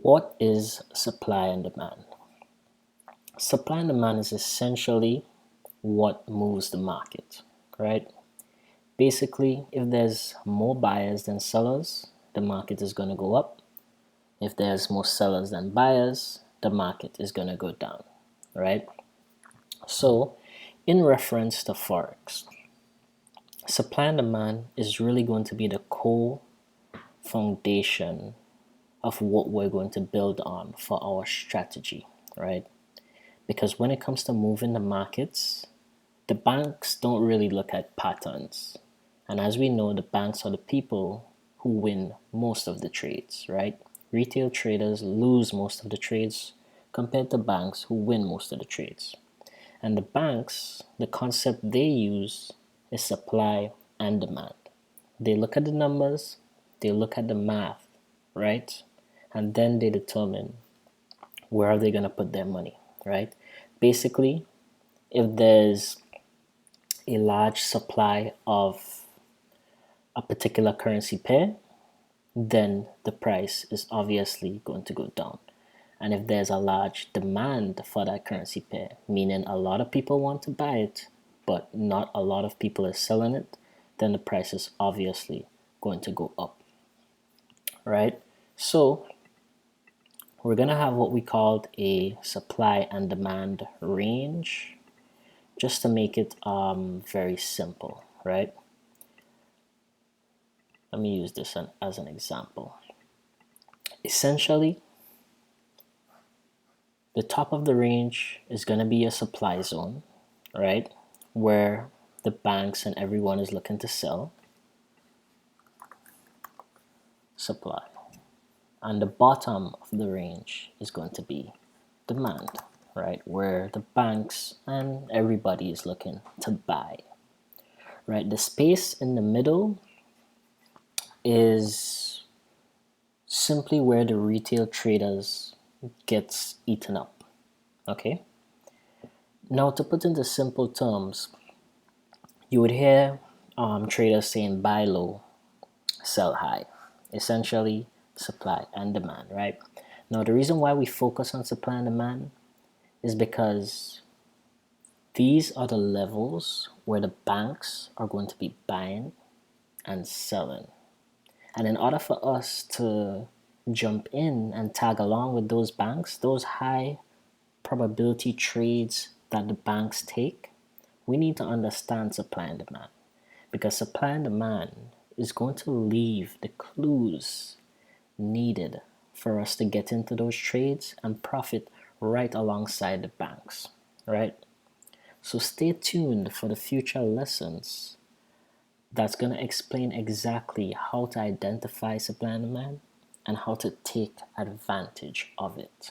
What is supply and demand? Supply and demand is essentially what moves the market, right? Basically, if there's more buyers than sellers, the market is going to go up. If there's more sellers than buyers, the market is going to go down, right? So, in reference to Forex, supply and demand is really going to be the core foundation of what we're going to build on for our strategy, right? Because when it comes to moving the markets, the banks don't really look at patterns. And as we know, the banks are the people who win most of the trades, right? Retail traders lose most of the trades compared to banks who win most of the trades. And the banks, the concept they use is supply and demand. They look at the numbers, they look at the math, right? And then they determine where are they going to put their money, right? Basically, if there's a large supply of a particular currency pair, then the price is obviously going to go down. And if there's a large demand for that currency pair, meaning a lot of people want to buy it, but not a lot of people are selling it, then the price is obviously going to go up, right? So we're going to have what we called a supply and demand range, just to make it very simple, right? Let me use this as an example. Essentially, the top of the range is going to be a supply zone, right? Where the banks and everyone is looking to sell supply. And the bottom of the range is going to be demand, right? Where the banks and everybody is looking to buy, right? The space in the middle is simply where the retail traders gets eaten up, okay? Now, to put into simple terms, you would hear traders saying buy low, sell high. Essentially, supply and demand, right? Now, the reason why we focus on supply and demand is because these are the levels where the banks are going to be buying and selling. And in order for us to jump in and tag along with those banks, those high probability trades that the banks take, we need to understand supply and demand, because supply and demand is going to leave the clues needed for us to get into those trades and profit right alongside the banks, right? So stay tuned for the future lessons that's going to explain exactly how to identify supply and demand and how to take advantage of it.